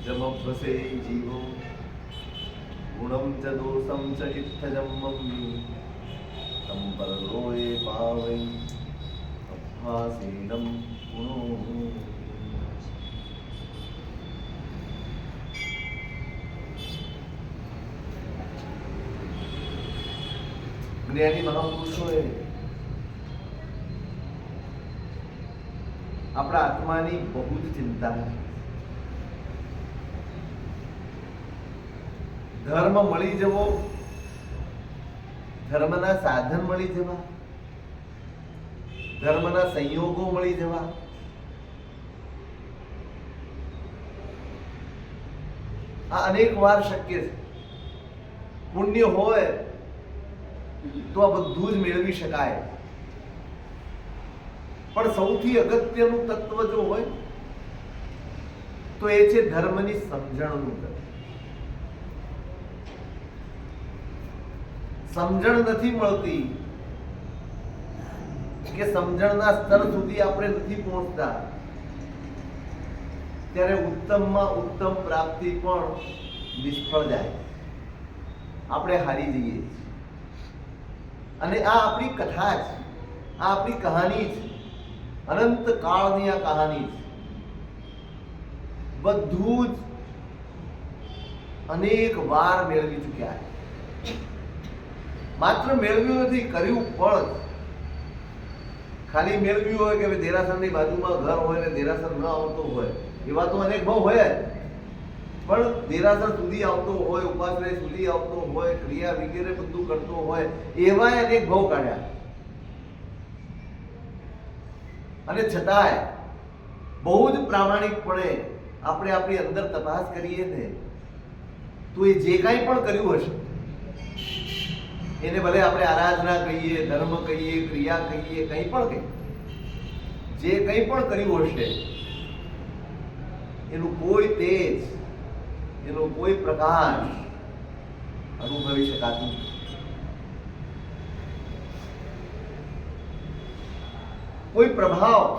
जमभ्वसे जीवो गुणं च दोषं च इत्थजं मम्मी तं परलोये पावै अभ्यासेनं गुणो। જ્ઞાની મહાપુરુષોએ આપણા આત્માની બહુ જ ચિંતા છે. ધર્મ મળી જવો, ધર્મના સાધન મળી જવા, ધર્મના સંયોગો મળી જવા, આ અનેક વાર શક્ય છે. પુણ્ય હોય તો આ બધું જ મેળવી શકાય. પણ સૌથી અગત્યનું તત્વ જો હોય તો એ છે ધર્મની સમજણનું તત્વ. સમજણ નથી મળતી કે સમજણના સ્તર સુધી આપણે નથી પહોંચતા, ત્યારે ઉત્તમમાં ઉત્તમ પ્રાપ્તિ પણ નિષ્ફળ જાય, આપણે હારી જઈએ. અને આ આપણી કથા છે, આ આપણી કહાની છે, અનંત કાળની આ કહાની છે. બધું જ અનેક વાર મેળવી ચૂક્યા છે. માત્ર મેળવ્યું નથી, કર્યું પણ. ખાલી મેળવ્યું હોય કે દેરાસરની બાજુમાં ઘર હોય ને દેરાસર ન આવતો હોય, એવા તો અનેક ભાવ હોય. પણ દેરાસર સુધી આવતો હોય, ઉપાશ્રય સુધી આવતો હોય, ક્રિયા વગેરે બધું કરતો હોય, એવા અનેક ભાવ કાઢ્યા. અને છતાંય બહુ જ પ્રામાણિકપણે આપણે આપણી અંદર તપાસ કરીએ ને તો એ જે કાંઈ પણ કર્યું હશે, એને ભલે આપણે આરાધના કહીએ, ધર્મ કહીએ, ક્રિયા કહીએ, કંઈ પણ કહીએ, જે કંઈ પણ કર્યું હશે એનું કોઈ તેજ, એનો કોઈ પ્રકાશ અનુભવી શકાતું નથી. કોઈ પ્રભાવ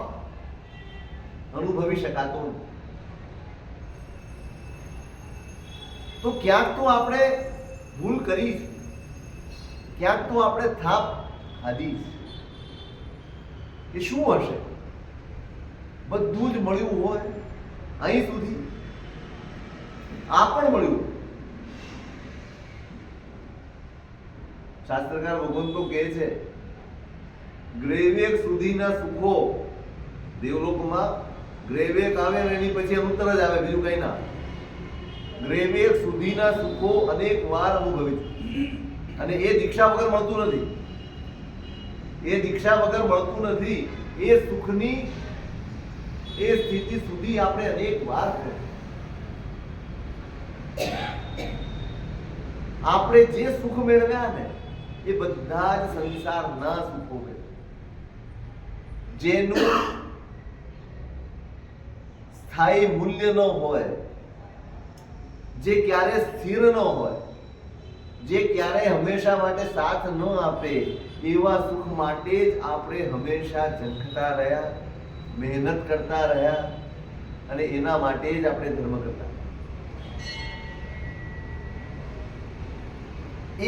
અનુભવી શકાતો નથી. તો ક્યાંક તો આપણે ભૂલ કરી છે, ક્યાંક તો આપણે થાપ ખાધી છે. એ શું હશે? બધું જ મળ્યું હોય અહીં સુધી, આ પણ મળ્યું. શાસ્ત્રકાર ભગવાન તો કહે છે, ગ્રેવેક સુધીના સુખો દેવલોકમાં ગ્રેવેક આવે ને એની પછી અંતર જ આવે, બીજું કઈ ના. ગ્રેવેક સુધીના સુખો અનેક વાર અનુભવી છે. અને એ દીક્ષા વગર મળતું નથી, એ દીક્ષા વગર મળતું નથી. એ સુખની એ સ્થિતિ સુધી આપણે અનેક વાર આપણે જે સુખ મેળવ્યા ને એ બધા જ સંસારના સુખો છે, જેનું સ્થાયી મૂલ્ય ન હોય, જે ક્યારે સ્થિર ન હોય, જે ક્યારે હંમેશા માટે સાથ ન આપે, એવા સુખ માટે જ આપણે હંમેશા ઝંખતા રહ્યા, મહેનત કરતા રહ્યા, અને એના માટે જ આપણે ધર્મ કરતા.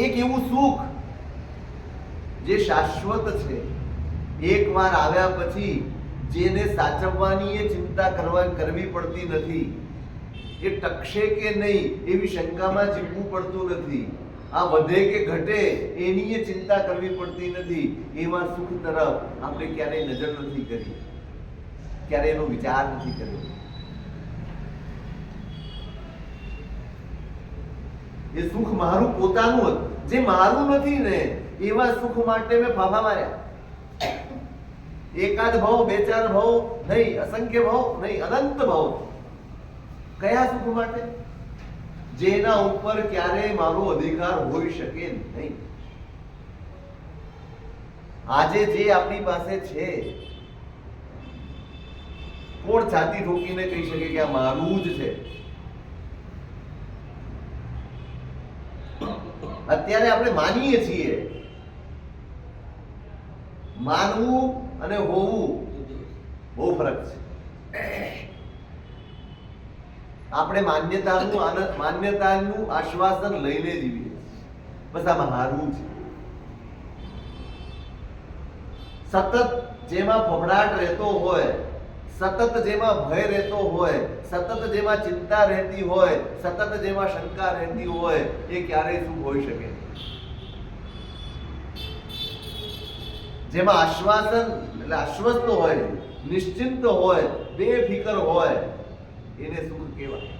એક એવું સુખ જે શાશ્વત છે, એકવાર આવ્યા પછી જેને સાચવવાની એ ચિંતા કરવી પડતી નથી, એ ટકશે કે નહીં એવી શંકામાં જીવવું પડતું નથી, આ વધે કે ઘટે એની એ ચિંતા કરવી પડતી નથી. એવા સુખ તરફ આપણે ક્યારેય નજર નથી કરી, ક્યારે એનો વિચાર નથી કર્યો. એ સુખ મારું પોતાનું હતું, જે મારું નથી ને એવા સુખ માટે મેં ફાફા માર્યા. એકાદ ભાવ, બે ચાર ભાવ નહીં, અસંખ્ય ભાવ નહીં, અનંત ભાવ. કયા સુખ માટે? જેના ઉપર ક્યારેય મારો અધિકાર હોઈ શકે નહીં. આજે જે આપણી પાસે છે, કોણ છાતી ઠોકીને કહી શકે કે આ મારું જ છે? અત્યારે આપણે માનીએ છીએ. માનવું અને હોવું બહુ ફરક છે. આપણે માન્યતાનું આશ્વાસન લઈને જીવીએ, બસ આમાં હારવું છે. સતત જેમાં ફફડાટ રહેતો હોય, સતત જેમાં ભય રહેતો હોય, સતત જેમાં ચિંતા રહેતી હોય, સતત જેમાં શંકા રહેતી હોય, એ ક્યારેય સુખ હોઈ શકે નહીં. જેમાં આશ્વાસન એટલે આશ્વસ્ત હોય, નિશ્ચિંત હોય, બેફિકર હોય, એને સુખ કહેવાય.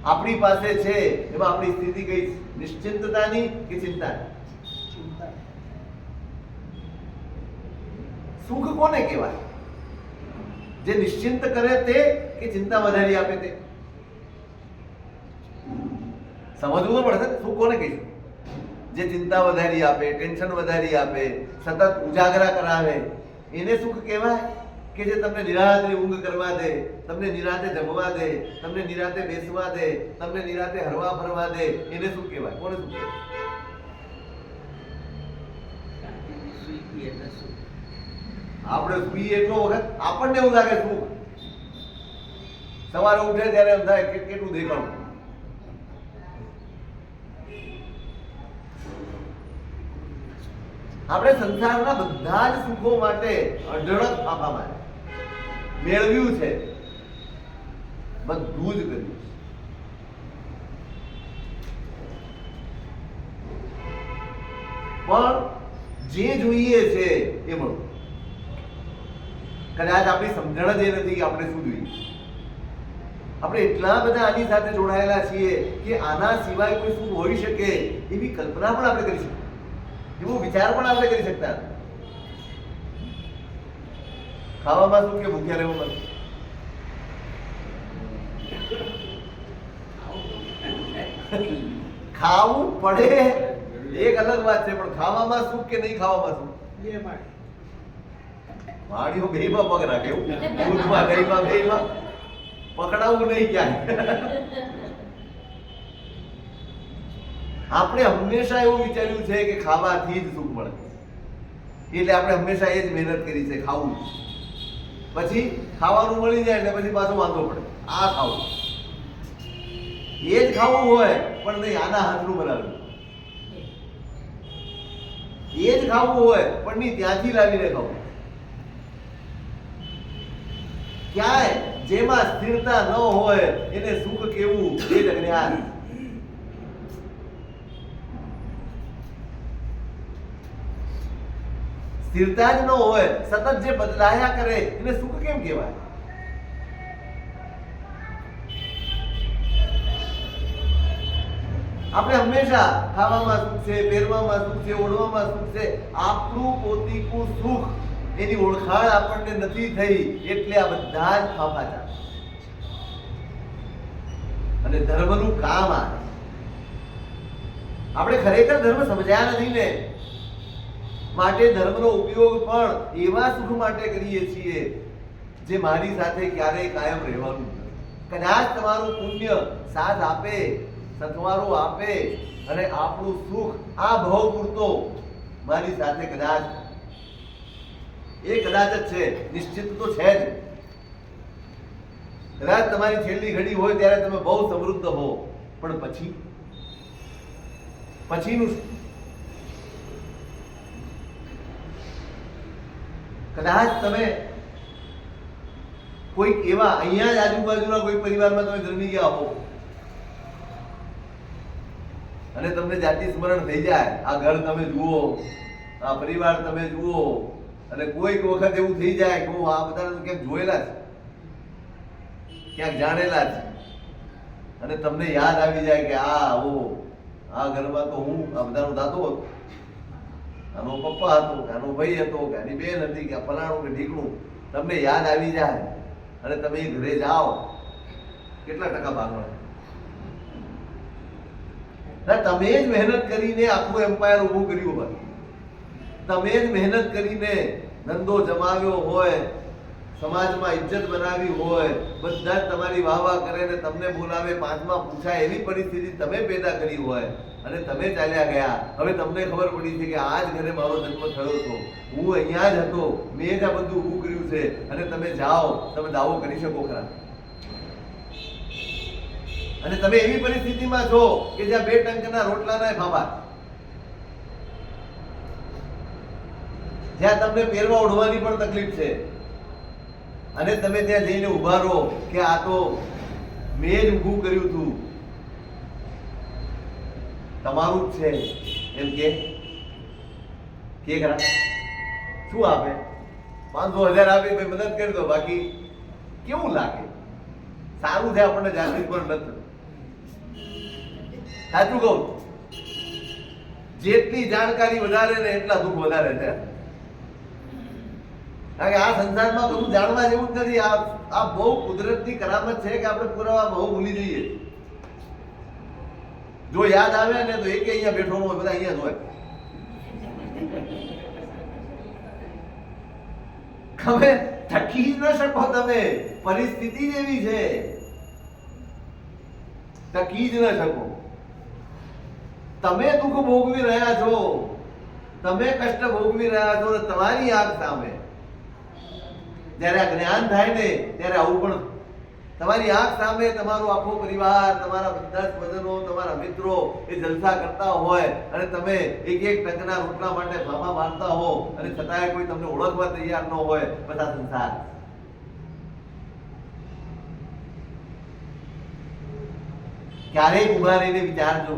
આપણી પાસે છે એમાં આપણી સ્થિતિ કઈ નિશ્ચિંતતાની કે ચિંતાની? સુખ કોને કહેવાય? જે નિશ્ચિંત કરે તે કે ચિંતા વધારી આપે તે? સમજવું તો પડશે ને. સુખ કોને કહીશું? જે ચિંતા વધારી આપે, ટેન્શન વધારી આપે, સતત ઉજાગરા કરાવે, એને સુખ કહેવાય? કે જે તમને નિરાતે ઊંઘ કરવા દે, તમને નિરાતે જમવા દે, તમને નિરાતે બેસવા દે, તમને નિરાતે હરવા ફરવા દે, એને સુખ કહેવાય? કોને સુખ કહેવાય? આપણે સુઈ એટલો વખત આપણને એવું લાગે સુખ, સવારે ઉઠે ત્યારે એમ થાય કે કેટલું દેખાડું. આપણે સંસારના બધા જ સુખો માટે અઢળક ફાફા માર્યા, મેળવ્યું છે, બધું જ કર્યું છે. પણ જે જોઈએ છે એ મળ્યું. કદાચ આપણી સમજણ જ એ નથી કે આપણે શું જોઈએ. આપણે એટલા બધા આની સાથે જોડાયેલા છીએ કે આના સિવાય કોઈ સુખ હોઈ શકે એવી કલ્પના પણ આપણે કરી શકીએ, એવો વિચાર પણ આપણે કરી શકતા નથી. ખાવામાં સુખ કે ભૂખ્યા રહેવામાં? ખાવું પડે એક અલગ વાત છે, પણ ખાવામાં સુખ કે નહીં ખાવામાં સુખ? વાડીઓ બેમાં પગ રાખે, એવું દૂધમાં દહીંમાં બેમાં પકડાવું નહીં ક્યાંય. આપણે હંમેશા એવું વિચાર્યું છે કે ખાવાથી જ સુખ મળે, એટલે આપણે હંમેશા એ જ મહેનત કરી છે, ખાવું. પછી ખાવાનું મળી જાય એટલે પછી પાછો વાંધો પડે, આ ખાવું. એ જ ખાવું હોય પણ નહીં આના હાથનું બનાવ્યું, એ જ ખાવું હોય પણ નહીં ત્યાંથી લાવીને ખાવું. ક્યાંય જેમાં સ્થિરતા ન હોય એને સુખ કેવું એ જ અજ્ઞાન. સ્થિરતા જ ન હોય, સતત જે બદલાયા કરે એને સુખ કેમ કહેવાય? આપણે હંમેશા ખાવામાં સુખ છે, પહેરવામાં સુખ છે, ઓઢવામાં સુખ છે, આપણું પોતીકું સુખ એની ઓળખાણ આપણને નથી થઈ, એટલે આ બધા જ ફાફા ચાલે. અને ધર્મનું કામ આ. આપણે ખરેખર ધર્મ સમજ્યા નથી ને, માટે ધર્મનો ઉપયોગ પણ એવા સુખ માટે કરીએ છીએ જે મારી સાથે ક્યારેય કાયમ રહેવાનું નથી. કદાચ તમારું પુણ્ય સાથ આપે, સથવારો આપે અને આપણું સુખ આ ભવ પૂરતો મારી સાથે કદાચ, એ કદાચ જ છે, નિશ્ચિત તો છે જ. કદાચ તમારી છેલ્લી ઘડી હોય ત્યારે તમે બહુ સમૃદ્ધ હો, પણ પછીનું કદાચ તમે કોઈક એવા અહીંયા જ આજુબાજુના કોઈ પરિવારમાં તમે જન્મી ગયા હો અને તમને જાતિ સ્મરણ થઈ જાય, આ ઘર તમે જુઓ, આ પરિવાર તમે જુઓ, અને કોઈક વખત એવું થઈ જાય કે હું આ બધાને ક્યાંક જોયેલા છે, ક્યાંક જાણેલા છે, અને તમને યાદ આવી જાય કે આ ઘરમાં તો હું આ બધાનો દાદો હતો, આનો પપ્પા હતો, આનો ભાઈ હતો, કે આની બેન હતી, કે ફલાણું કે ઢીકણું, તમને યાદ આવી જાય અને તમે એ ઘરે જાઓ, કેટલા ટકા ભાગવા? તમે જ મહેનત કરીને આખું એમ્પાયર ઊભું કર્યું હોય, તમે જ મહેનત કરીને ધંધો જમાવ્યો હોય, સમાજમાં ઇજ્જત બનાવી હોય, બધા જ તમારી વાહ કરે ને તમને બોલાવે, પાંચમાં પૂછાય એવી પરિસ્થિતિ તમે પેદા કરી હોય અને તમે ચાલ્યા ગયા. હવે તમને ખબર પડી છે કે આ જ ઘરે મારો જન્મ થયો હતો, હું અહીંયા જ હતો, મેં જ આ બધું ઊભું કર્યું છે, અને તમે જાઓ, તમે દાવો કરી શકો ખરા? અને તમે એવી પરિસ્થિતિમાં છો કે જ્યાં 2 ટંકના રોટલાના ફાફા, જ્યાં તમને પહેરવા ઓઢવાની પણ તકલીફ છે, અને તમે ત્યાં જઈને ઉભા રહો કે આ તો મેં જ ઊભું કર્યું હતું, તમારું જ છે એમ કે ખરા? શું આપે? 500,000 આપે, ભાઈ મદદ કરી દો, બાકી કેવું લાગે? સારું છે આપણને જાગૃતિ પણ નથી. સાચું કહું, જેટલી જાણકારી વધારે ને એટલા દુઃખ વધારે છે. કારણ કે આ સંસારમાં બધું જાણવા જેવું જ નથી. આ બહુ કુદરતની કરામત છે કે આપણે પૂરા બહુ ભૂલી જઈએ. જો યાદ આવે ને તો એક અહીંયા બેઠો હોય, બધા અહીંયા જ હોય. તમે થકી જ ન શકો, તમે પરિસ્થિતિ જ એવી છે, ટકી જ ન શકો. તમે દુઃખ ભોગવી રહ્યા છો, તમે કષ્ટ ભોગવી રહ્યા છો, તમારી આંખ સામે જ્યારે આ જ્ઞાન થાય ને ત્યારે આવું પણ તમારી આંખ સામે તમારો આખો પરિવાર, તમારા બધા સ્વજનો, તમારા મિત્રો એ જલસા કરતા હોય અને તમે એક ટંકના રોટલા માટે ફાફા મારતા હો અને છતાંય કોઈ તમને ઓળખવા તૈયાર ન હોય. બધા સંસાર ક્યારેક ઉભા રહીને વિચારજો,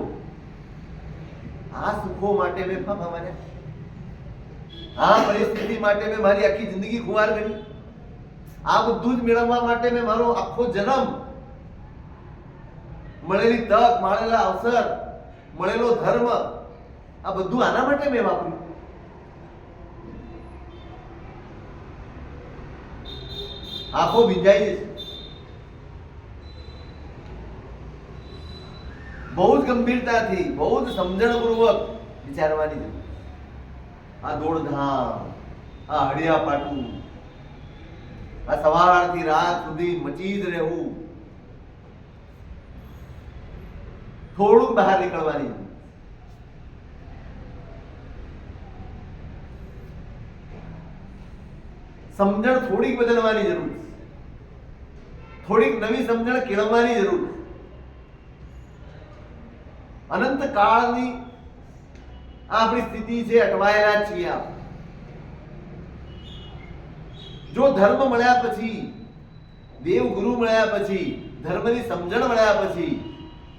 આ સુખો માટે મેં ફાફા માર્યા, આ પરિસ્થિતિ માટે મેં મારી આખી જિંદગી ખુવાર કરી, આ બધું જ મેળવવા માટે મેં મારો આખો જન્મ, મળેલી તક, મળેલા અવસર, મળેલો ધર્મ, આ બધું આના માટે મેં વાપર્યું. આંખો ભીંજાઈ જશે. બહુ જ ગંભીરતાથી, બહુ જ સમજણપૂર્વક વિચારવાની જરૂર. આ દોડધામ, આ હળિયા પાટું, આ સવારથી રાત સુધી મચી જ રહેવું, થોડુંક બહાર નીકળવાની, સમજણ થોડીક બદલવાની જરૂર, થોડીક નવી સમજણ કેળવવાની જરૂર. અનંત કાળની આ આપણી સ્થિતિ છે, અટવાયેલા છીએ આપણે. જો ધર્મ મળ્યા પછી, દેવ ગુરુ મળ્યા પછી, ધર્મની સમજણ મળ્યા પછી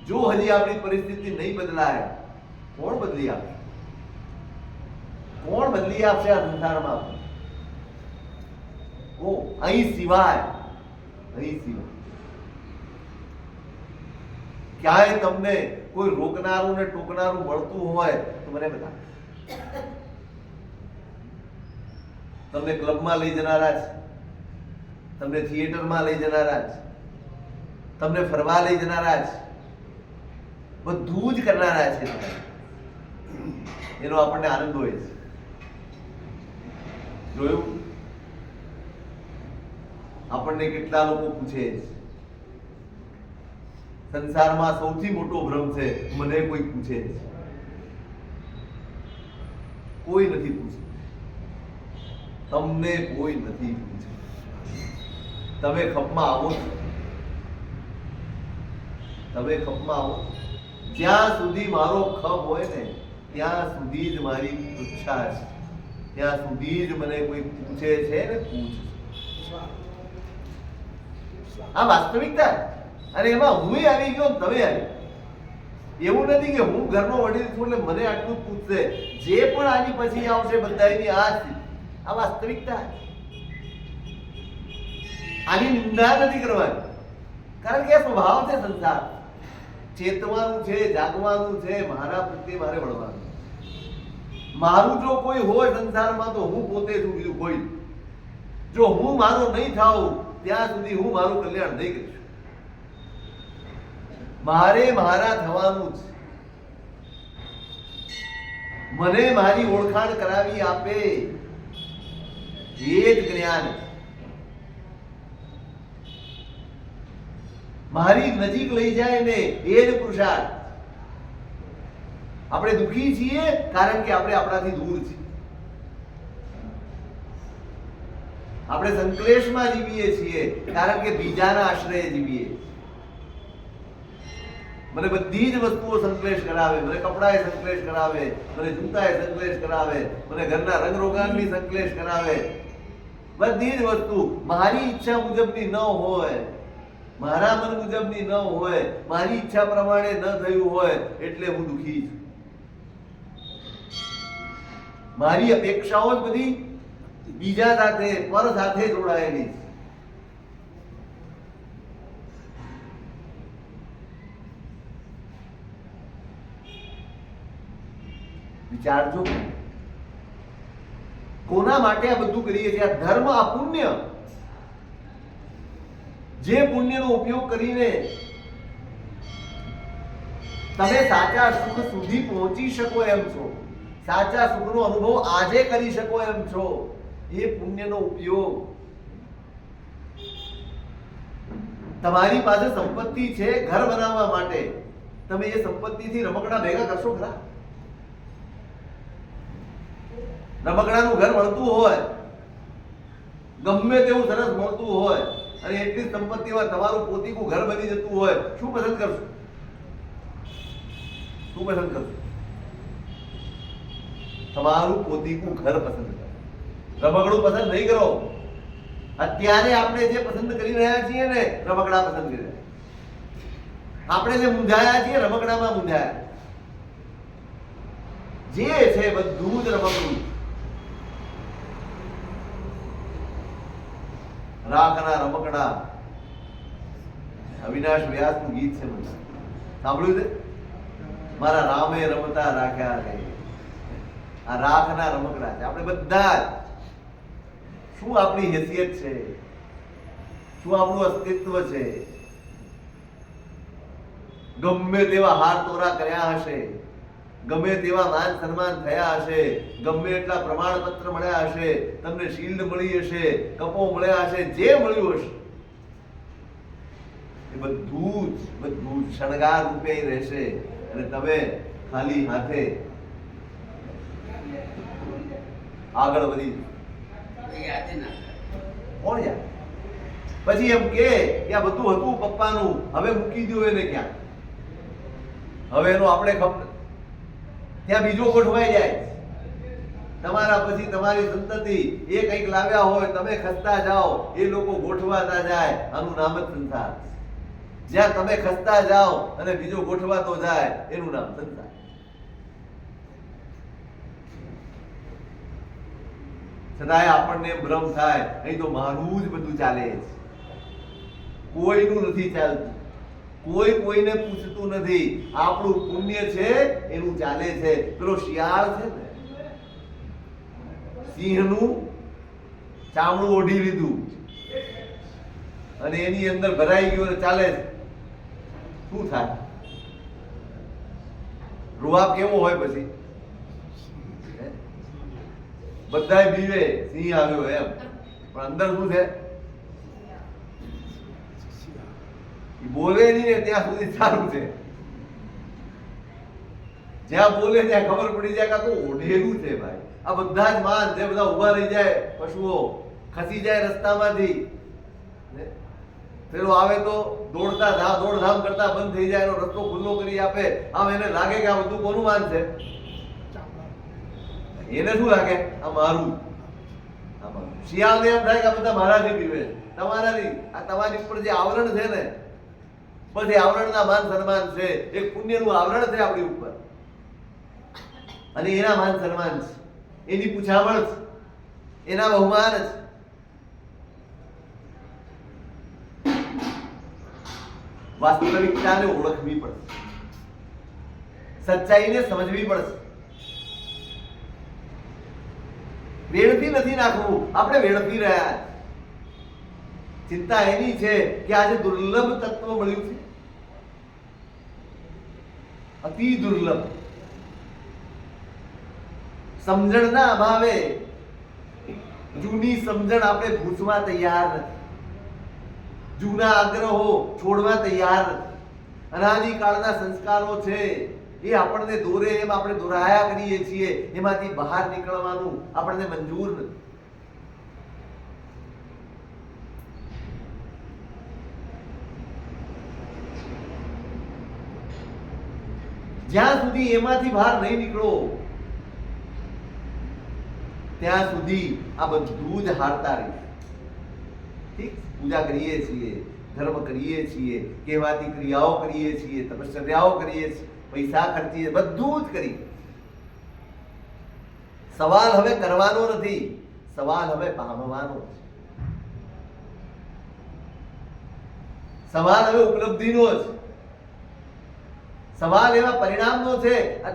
જો હજી આપણી પરિસ્થિતિ નહીં બદલાય, કોણ બદલી આપશે? કોણ બદલી આપશે આ સંસારમાં? અહીં સિવાય ક્યાંય તમને કોઈ રોકનારું ને ટોકનારું મળતું હોય તો મને બતા. તમને ક્લબમાં લઈ જનારા છે, તમને થિયેટરમાં લઈ જનારા છે, તમને ફરવા લઈ જનારા છે, બધું જ કરનારા છે. એનો આપણને આનંદ હોય છે. જોયું? આપણને કેટલા લોકો પૂછે છે, સંસારમાં સૌથી મોટો ભ્રમ છે, મને કોઈ પૂછે છે. કોઈ નથી પૂછતું, તમને કોઈ નથી પૂછતું. તમે ખપમાં આવો છો, તમે ખપમાં આવો. જ્યાં સુધી મારો ખપ હોય ને ત્યાં સુધી જ મારી પૃચ્છા છે, ત્યાં સુધી જ મને કોઈ પૂછે છે ને પૂછે. આ વાસ્તવિકતા. અને એમાં હું આવી ગયો, તમે આવી. એવું નથી કે હું ઘરનો વડીલ છું એટલે મને આટલું પૂછશે. જે પણ આની પછી આવશે બધાની આ વાસ્તવિકતા. આની નિંદા નથી કરવાની, કારણ કે આ સ્વભાવ છે સંસાર. ચેતવાનું છે, જાગવાનું છે, મારા પ્રત્યે મારે વળવાનું. મારું જો કોઈ હોય સંસારમાં તો હું પોતે છું, બીજું કોઈ. જો હું મારો નહીં થાઉં ત્યાં સુધી હું મારું કલ્યાણ નહીં કરીશ. મારે મારા થવાનું છે. મને મારી ઓળખાણ કરાવી આપે એ જ જ્ઞાન. મારી નજીક લઈ જાય ને એ જ પુરુષાર્થ. આપણે દુઃખી છીએ કારણ કે આપણે આપણાથી દૂર છીએ. આપણે સંકલેશમાં જીવીએ છીએ કારણ કે બીજાના આશ્રયે જીવીએ. મને બધી જ વસ્તુઓ સંકલેશ કરાવે, મને કપડાએ સંકલેશ કરાવે, મને જૂતાએ સંકલેશ કરાવે, મને ઘરના રંગરોગાનની સંકલેશ કરાવે, બધી જ વસ્તુ મારી ઈચ્છા મુજબની ન હોય, મારા મન મુજબની ન હોય, મારી ઈચ્છા પ્રમાણે ન થયું હોય એટલે હું દુઃખી છું. મારી અપેક્ષાઓ જ બધી બીજા સાથે, પર સાથે જોડાયેલી છે. વિચારજો, કોના માટે આ બધું કરીએ છીએ? આ ધર્મ, આ પુણ્ય. જે પુણ્યનો ઉપયોગ કરીને તમે સાચા સુખ સુધી પહોંચી શકો એમ છો, સાચા સુખનો અનુભવ આજે કરી શકો એમ છો, એ પુણ્યનો ઉપયોગ. તમારી પાસે સંપત્તિ છે ઘર બનાવવા માટે, તમે એ સંપત્તિથી રમકડા ભેગા કરશો ખરા? રમકડાનું ઘર મળતું હોય, ગમે તેવું સરસ મળતું હોય, અને એટલી સંપત્તિમાં તમારું પોતીકું ઘર બની જતું હોય, શું પસંદ કરશો? શું પસંદ કરશો? તમારું પોતીકું ઘર પસંદ કરો, રમકડું પસંદ નહીં કરો. અત્યારે આપણે જે પસંદ કરી રહ્યા છીએ ને, રમકડા પસંદ કરી રહ્યા. આપણે જે મૂંઝાયા છીએ, રમકડામાં મૂંઝાયા. જે છે બધું જ રમકડું. રાખના રમકડા, અવિનાશ વ્યાસનું ગીત છે, મને સાંભળ્યું છે? મારા રામે રમતા રાખ્યા રે. આ રાખના રમકડા છે. આપણે બધા જ શું આપણી હેસિયત છે, શું આપણું અસ્તિત્વ છે? ગમે તેવા હાર તોરા કર્યા હશે, ગમે તેવા માન સન્માન થયા હશે, ગમે એટલા પ્રમાણપત્ર મળ્યા હશે, તમને શિલ્ડ મળી હશે, કપો મળ્યા હશે, જે મળ્યું હશે એ બધું જ શણગાર રૂપે રહેશે. અને તમે ખાલી હાથે આગળ વધી કોણ યાર? પછી એમ કે આ બધું હતું પપ્પાનું, હવે મૂકી દો એને ક્યાં? હવે એનો આપણે ખબર ત્યાં બીજો ગોઠવાઈ જાય. તમારા પછી તમારી સંતતિ એ કંઈક લાવ્યા હોય, તમે ખસતા જાઓ, એ લોકો ગોઠવાતા જાય. આનું નામ જ સંસાર. જ્યાં તમે ખસતા જાઓ અને બીજો ગોઠવાતો જાય, એનું નામ સંસાર. છતાંય આપણને ભ્રમ થાય, અહીં તો મારું જ બધું ચાલે છે, કોઈનું નથી ચાલતું, કોઈ કોઈને પૂછતું નથી. આપણું પુણ્ય છે એનું ચાલે છે. પેલો શિયાળ છે ને, સિંહનું ચામડું ઓઢી લીધું અને એની અંદર ભરાઈ ગયું અને ચાલે છે, શું થાય? રૂઆબ કેવો હોય? પછી બધાય બીવે, સિંહ આવ્યો એમ, પણ અંદર શું છે? બોલે નહીં ને ત્યાં સુધી સારું છે. જ્યાં બોલે ત્યાં ખબર પડી જાય કે તો ઓઢેલું છે ભાઈ. આ બધા જ માન જે બધા ઉભા રહી જાય, પશુઓ ખસી જાય રસ્તામાંથી, પેલો આવે તો દોડધામ કરતા બંધ થઈ જાય, એનો રસ્તો ખુલ્લો કરી આપે. આમ એને લાગે કે આ બધું કોનું માન છે? એને શું લાગે? આ મારું. શિયાળને એમ થાય કે આ બધા મારાથી પીવે, તમારાથી. આ તમારી ઉપર જે આવરણ છે ને, બસ એ આવરણના માન સન્માન છે. એક પુણ્યનું આવરણ છે આપણી ઉપર, અને એના માન સન્માન છે, એની પૂછામણ છે, એના બહુમાન છે. વાસ્તવિકતાને ઓળખવી પડશે, સચ્ચાઈને સમજવી પડશે. વેડફી નથી નાખવું. આપણે વેડફી રહ્યા. ચિંતા એની છે કે આજે દુર્લભ તત્વ મળ્યું છે, અતિ દુર્લભ. સમજણના અભાવે જૂની સમજણ આપણે ભૂસવા તૈયાર નથી, જૂના આગ્રહો છોડવા તૈયાર નથી. અનાદિકાળના સંસ્કારો છે એ આપણને દોરે એમ આપણે દોરાયા કરીએ છીએ, એમાંથી બહાર નીકળવાનું આપણને મંજૂર નથી. જ્યાં સુધી એમાંથી બહાર નહીં નીકળો ત્યાં સુધી આ બધું જ હારતા રહીશ. ઠીક, પૂજા કરીએ છીએ, ધર્મ કરીએ છીએ, કહેવાતી ક્રિયાઓ કરીએ છીએ, તપશ્ચર્યાઓ કરીએ છીએ, પૈસા ખર્ચીએ, બધું જ કરીએ. સવાલ હવે કરવાનો નથી, સવાલ હવે પામવાનો છે. સવાલ હવે ઉપલબ્ધિનો છે. સવાલ એવા પરિણામનો છે. આ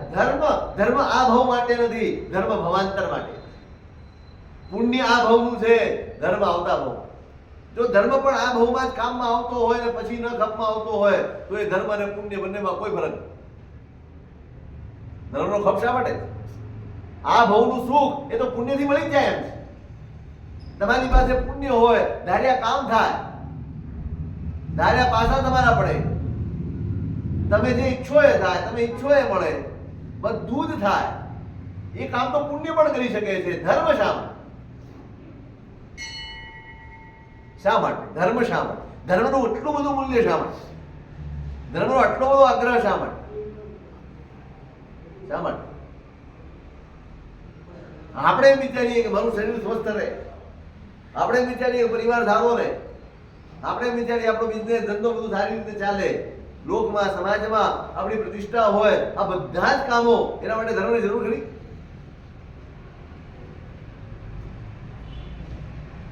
ધર્મ આ ભાવ માટે નથી, ધર્મ ભવાંતર માટે. પુણ્ય આ ભાવનું છે, ધર્મ આવતા ભાવ. જો ધર્મ પણ આ ભાવમાં જ કામમાં આવતો હોય ને પછી ન ખપમાં આવતો હોય તો એ ધર્મ અને પુણ્ય બંનેમાં કોઈ ફરક નથી. ધર્મનો ખપ શા માટે? આ ભાવનું સુખ એ તો પુણ્યથી મળી જાય એમ છે. તમારી પાસે પુણ્ય હોય, ધાર્યા કામ થાય, ધાર્યા પાછા તમારા પડે, તમે જે ઈચ્છો એ થાય, તમે ઈચ્છો એ મળે, બધું જ થાય. એ કામ તો પુણ્ય પણ કરી શકે છે. ધર્મ શા માટે? શા માટે ધર્મ? શા માટે ધર્મનું એટલું બધું મૂલ્ય? શા માટે ધર્મનો આટલો બધો આગ્રહ? શા માટે? શા માટે? આપણે એમ વિચારીએ કે મારું શરીર સ્વસ્થ રહે, આપણે એમ વિચારીએ પરિવાર સારો રહે, આપણે એમ વિચારીએ આપણો બિઝનેસ ધંધો બધું સારી રીતે ચાલે, લોકમાં સમાજમાં આપણી પ્રતિષ્ઠા હોય. આ બધા જ કામો એના માટે ધર્મની જરૂર ખરી?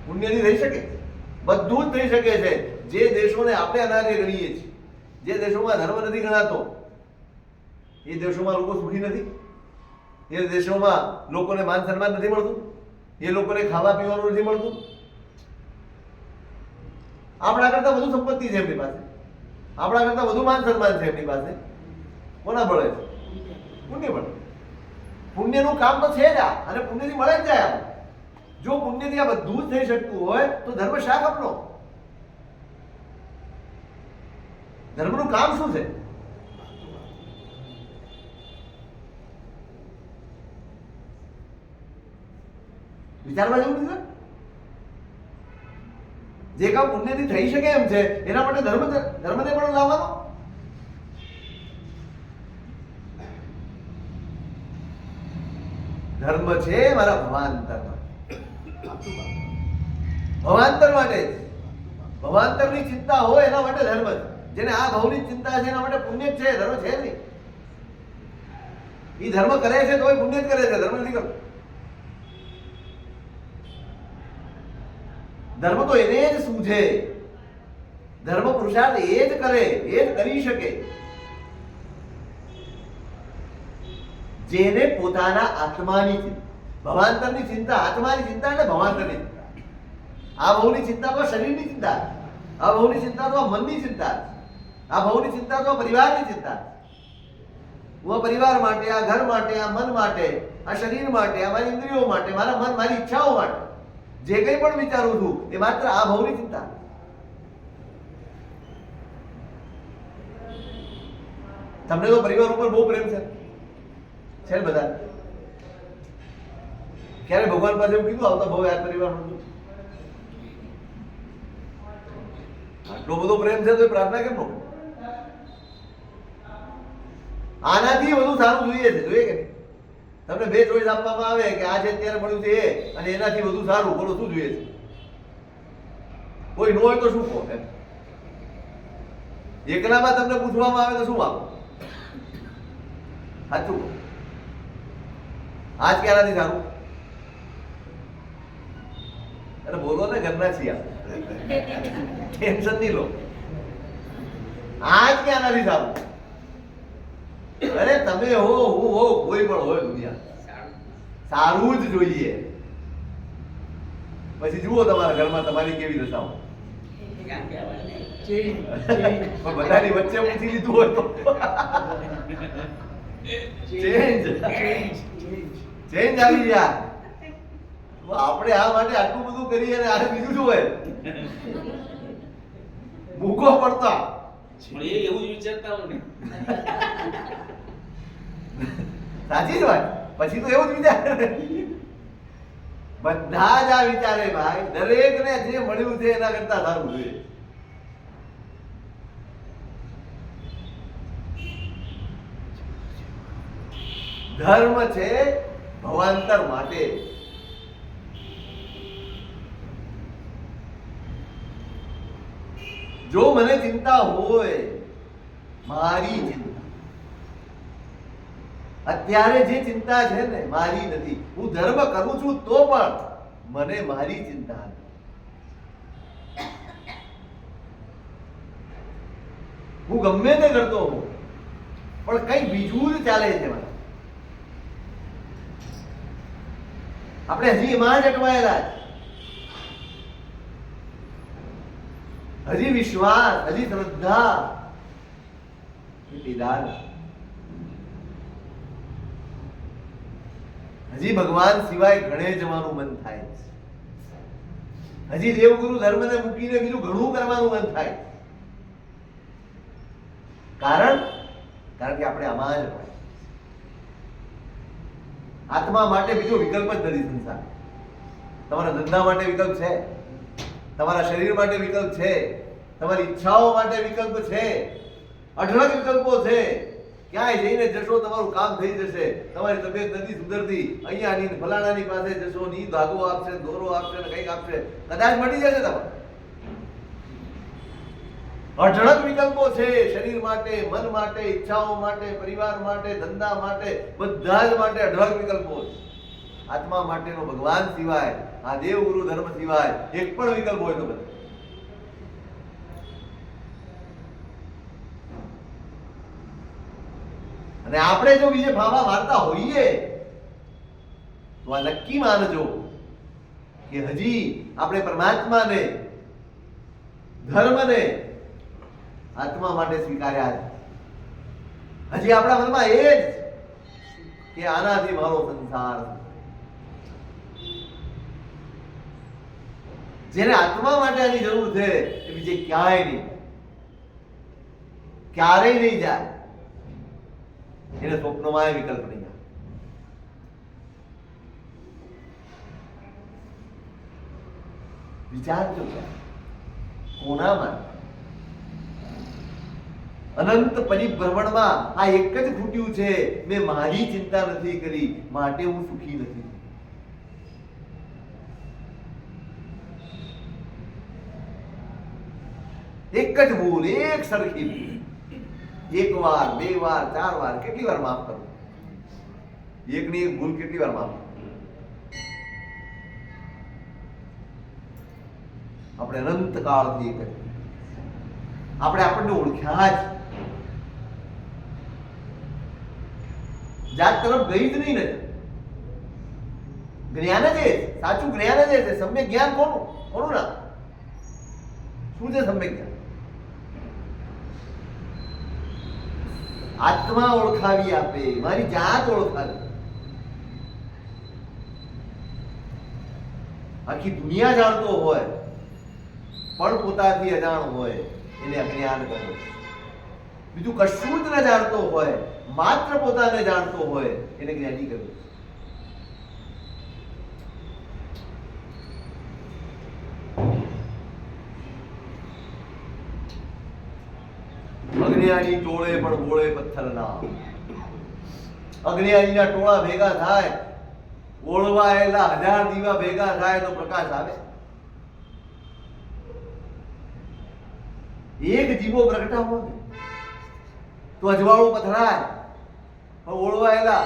પુણ્યથી થઈ શકે? બધું જ થઈ શકે છે. જે દેશોને આપણે અનાર્ય ગણીએ છીએ, જે દેશોમાં ધર્મ નથી ગણાતો, એ દેશોમાં લોકો સુખી નથી. એ દેશોમાં લોકોને માન સન્માન નથી મળતું, એ લોકોને ખાવા પીવાનું નથી મળતું. આપણા કરતા વધુ સંપત્તિ છે એમની પાસે, આપણા કરતા વધુ માન સન્માન છે એમની પાસે. કોના બળે છે? પુણ્ય બળે. પુણ્યનું કામ તો છે જ આ, અને પુણ્યથી મળે જ જાય. જો પુણ્યથી આ બધું જ થઈ શકતું હોય તો ધર્મ શા કામનો? ધર્મનું કામ શું છે? વિચારવા જેવું નથી. જે કામ પુણ્યથી થઈ શકે એમ છે એના માટે ધર્મને પણ લાવવાનો. ધર્મ છે મારા ભવાંતર માટે, ભવાંતર માટે. ભવાંતરની ચિંતા હોય એના માટે ધર્મ છે. જેને આ ભાવની ચિંતા છે એના માટે પુણ્ય જ છે, ધર્મ છે નહીં. એ ધર્મ કરે છે તો પુણ્ય જ કરે છે, ધર્મ નથી કરતો. ધર્મ તો એને જ સૂઝે, ધર્મ પુરુષાર્થ એ જ કરે, એ જ કરી શકે જેને પોતાના આત્માની ચિંતા. ભવાંતરની ચિંતા આત્માની ચિંતા એટલે ભવાંતરની ચિંતા. આ ભાવની ચિંતા તો શરીરની ચિંતા, આ ભાવની ચિંતા તો મનની ચિંતા, આ ભાવની ચિંતા તો પરિવારની ચિંતા. હું આ પરિવાર માટે, આ ઘર માટે, આ મન માટે, આ શરીર માટે, આ મારી ઇન્દ્રિયો માટે, મારા મન, મારી ઈચ્છાઓ માટે જે કંઈ પણ વિચારું છું એ માત્ર આ ભાવની ચિંતા. તમને તો પરિવાર ઉપર બહુ પ્રેમ છે ને બધા? ક્યારે ભગવાન પાસે એવું કીધું આવતા બહુ યાદ પરિવાર? આટલો બધો પ્રેમ છે તો પ્રાર્થના કેમ નો? આનાથી વધુ સારું જોઈએ છે, જોઈએ કે તમને બે ચોઈસ આપવામાં આવે કે આ છે અત્યારે મળ્યું છે એ અને એનાથી વધુ સારું, બોલો શું જોઈએ છે? કોઈ નો હોય તો શું કહો? એકલામાં તમને પૂછવામાં આવે તો શું આપો? સાચું કહો. આજ કે આનાથી સારું? અરે બોલો ને, ઘરના છીએ, ટેન્શન નહીં લો. આજ કે આનાથી સારું? અરે તમે હો, હું હો, કોઈ પણ હોય દુનિયા, સારું જ જોઈએ. પછી જુઓ તમારા ઘરમાં તમારી કેવી દશા હોય. બધાની વચ્ચે પૂછી લીધું હોય તો ચેન્જ આવી જાય. આપણે આ માટે આટલું બધું કરીએ અને આ બીજું શું હોય? મૂકો પડતા એવું જ વિચારતા હોય ને. સાચી જ વાત. પછી તો એવું જ વિચારે, બધા જ આ વિચારે ભાઈ. દરેકને જે મળ્યું છે એના કરતા સારું જોઈએ. ધર્મ છે ભવાંતર માટે. જો મને ચિંતા હોય, મારી ચિંતા, અત્યારે જે ચિંતા છે ને મારી નથી. હું ધર્મ કરું છું તો પણ મને મારી ચિંતા નથી. હું ગમે તે કરતો હોઉં પણ કઈ બીજું જ ચાલે છે મને. આપણે હજી એમાં જ અટવાયેલા છે. હજી વિશ્વાસ, હજી શ્રદ્ધા લીધા નથી. હજી ભગવાન સિવાય ઘણે જવાનું મન થાય છે. હજી દેવગુરુ ધર્મને મૂકીને બીજું ઘણું કરવાનું મન થાય. કારણ કે આપણે આમાં જ હોય. આત્મા માટે બીજો વિકલ્પ જ નથી સંસાર. તમારા ધંધા માટે વિકલ્પ છે, તમારા શરીર માટે વિકલ્પ છે, તમારી ઈચ્છાઓ માટે વિકલ્પ છે, અઢળક વિકલ્પો છે. ક્યાંય જઈને જશો તમારું કામ થઈ જશે. તમારી તબિયત નથી સુધરતી, અહીંયાની ફલાણાની પાસે જશો, ની ધાગો આપશે, દોરો આપશે ને કંઈક આપશે, કદાચ મટી જશે તમારે. અઢળક વિકલ્પો છે શરીર માટે, મન માટે, ઈચ્છાઓ માટે, પરિવાર માટે, ધંધા માટે, બધા જ માટે અઢળક વિકલ્પો છે. આત્મા માટેનો ભગવાન સિવાય, આ દેવ ગુરુ ધર્મ સિવાય એક પણ વિકલ્પ હોય તો બધા. અને આપણે જો બીજે ફાવા મારતા હોઈએ તો આ નક્કી માનજો કે હજી આપણે પરમાત્માને, ધર્મને આત્મા માટે સ્વીકાર્યા છે. હજી આપણા મનમાં એ જ કે આનાથી મારો સંસાર. જેને આત્મા માટે આની જરૂર છે એ બીજે ક્યાંય નહીં, ક્યારેય નહીં જાય. એને સ્વપ્નમાં વિકલ્પ નહીં આવે. વિચારજો કોના માટે? અનંત પરિભ્રમણમાં આ એક જ ખૂટ્યું છે, મેં મારી ચિંતા નથી કરી માટે હું સુખી નથી. એક જ ભૂલ, એક સરખી ભૂલ. એક વાર, બે વાર, ચાર વાર, કેટલી વાર માફ કરું? એકની એક ભૂલ કેટલી વાર માફ? આપણે અનંત કાળથી એક જ. આપણે આપણને ઓળખ્યા જ, જાત તરફ ગઈ જ નહીં ને. જ્ઞાન જ એ સાચું જ્ઞાન જ છે. સમ્યક જ્ઞાન કોનું? કોનું ના? શું છે સમ્યક જ્ઞાન? આત્મા ઓળખાવી આપે, મારી જાત ઓળખાવી. આખી દુનિયા જાણતો હોય પણ પોતાથી અજાણ હોય એને અજ્ઞાન કહો. બીજું કશું જ ન જાણતો હોય, માત્ર પોતાને જાણતો હોય એને જ્ઞાની કહ્યું. અજ્ઞાની ટોળે પણ બોળે પથ્થરના. અજ્ઞાનીના ટોળા ભેગા થાય, ઓળવાયેલા 1000 દીવા ભેગા થાય તો પ્રકાશ આવે. એક દીવો પ્રગટાવો ને તો અજવાળું પથરાય. ઓળવાયેલા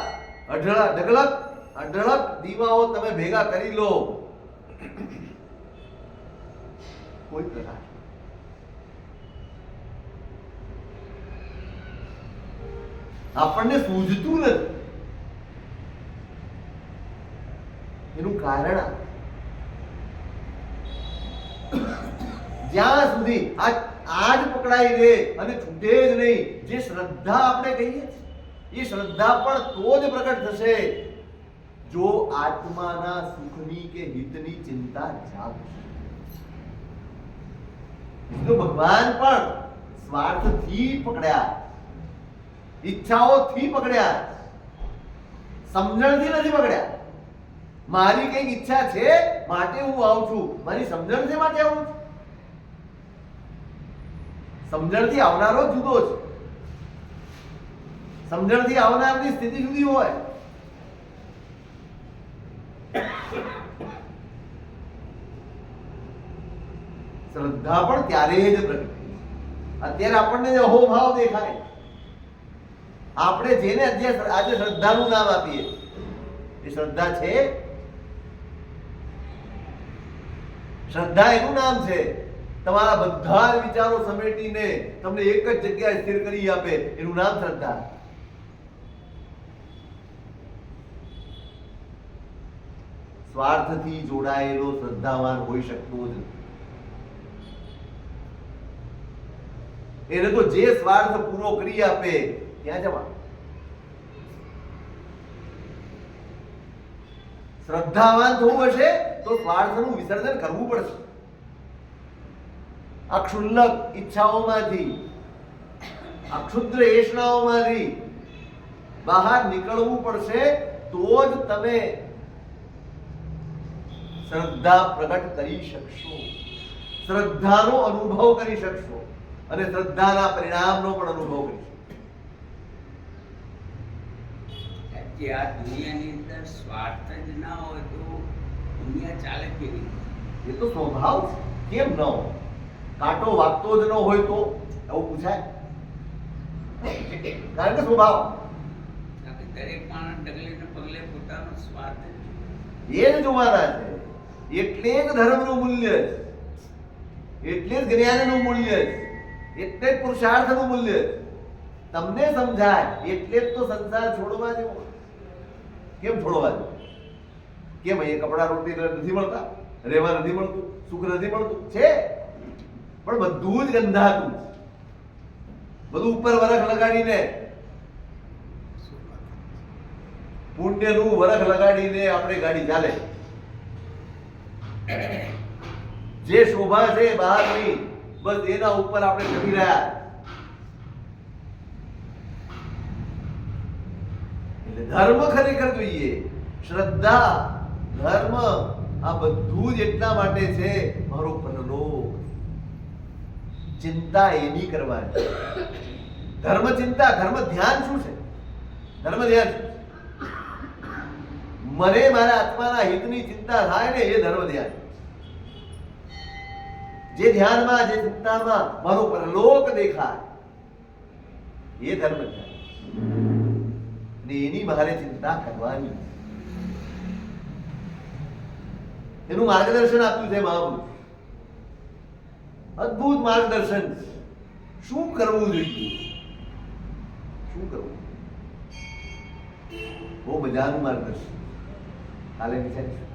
અઢળક દીવાઓ તમે ભેગા કરી લો, કોઈ પ્રકાશ. આપણને સૂઝતું નથી. એનું કારણ જ્યાં સુધી આજ પકડાઈ રહે અને છૂટે જ નહીં, જે શ્રદ્ધા આપણે કહીએ છીએ એ શ્રદ્ધા પણ તો જ પ્રગટ થશે જો આત્માના સુખની કે હિતની ચિંતા જાગશે. ભગવાન પણ સ્વાર્થથી પકડ્યા, ઈચ્છાઓથી પકડ્યા, સમજણથી નથી પકડ્યા. મારી કઈક ઈચ્છા છે માટે હું આવું છું, મારી સમજણ છે માટે આવું છું. સમજણથી આવનારો જુદો છે. સમજણથી આવનારની સ્થિતિ જુદી હોય, શ્રદ્ધા પણ ત્યારે જ પ્રગટે. અત્યારે આપણને અહોભાવ દેખાય. આપણે જેને આજે શ્રદ્ધાનું નામ આપીએ એ શ્રદ્ધા છે? શ્રદ્ધા એનું નામ છે તમારા બધા જ વિચારો સમેટીને તમને એક જ જગ્યાએ સ્થિર કરી આપે, એનું નામ શ્રદ્ધા. સ્વાર્થથી જોડાયેલો શ્રદ્ધાવાન હોઈ શકતો જ નથી. એને તો જે સ્વાર્થ પૂરો કરી આપે ત્યાં જવા. શ્રદ્ધાવાન થવું હશે તો સ્વાર્થનું વિસર્જન કરવું પડશે. આ ક્ષુલ્લક ઈચ્છાઓમાંથી, આ ક્ષુદ્ર એષણાઓમાંથી બહાર નીકળવું પડશે, તો જ તમે શ્રદ્ધા પ્રગટ કરી શકશો, શ્રદ્ધાનો અનુભવ કરી શકશો અને શ્રદ્ધાના પરિણામનો પણ અનુભવ કરી શકશો. કે આ દુનિયાની અંદર સ્વાર્થ જ ના હોય તો દુનિયા ચાલે કેવી રીતે? એ તો સ્વભાવ છે. કેમ ન હોય? કાંટો વાગતો જ ન હોય તો એવું પૂછાય? કારણ કે સ્વભાવ. કારણ કે દરેક માણસ ડગલે ને પગલે પોતાનો સ્વાર્થ જ એ જ જોવાના છે. એટલે જ ધર્મનું મૂલ્ય છે, એટલે જ જ્ઞાનનું મૂલ્ય છે, એટલે જ પુરુષાર્થનું મૂલ્ય છે. તમને સમજાય એટલે જ તો સંસાર છોડવા જેવો. કેમ છોડવા જેવો? કેમ અહીંયા કપડા રોટી નથી મળતા, રહેવા નથી મળતું, સુખ નથી મળતું? છે, પણ બધું જ ગંધાતું છે. બધું ઉપર વરખ લગાડીને, પુણ્યનું વરખ લગાડીને આપણે ગાડી ચાલે. જે શોભા છે બહારની, બસ એના ઉપર આપણે ચડી રહ્યા. એટલે ધર્મ ખરેખર જોઈએ, શ્રદ્ધા, ધર્મ, આ બધું જ એટલા માટે છે મારો પરલોક. ચિંતા એની કરવાની. ધર્મ ચિંતા, ધર્મ ધ્યાન શું છે? ધર્મ ધ્યાન શું છે? મને મારા આત્માના હિતની ચિંતા થાય ને, એ ધર્મ ધ્યાન. જે ધ્યાનમાં, જે ચિંતામાં મારો પરલોક દેખાય, એ ધર્મ ધ્યાન. ને એની મારે ચિંતા કરવાની. એનું માર્ગદર્શન આપ્યું છે મહાપુરુષ. અદ્ભુત માર્ગદર્શન. શું કરવું જોઈએ, શું કરવું? બહુ મજાનું માર્ગદર્શન. કાલે વિચારીશું.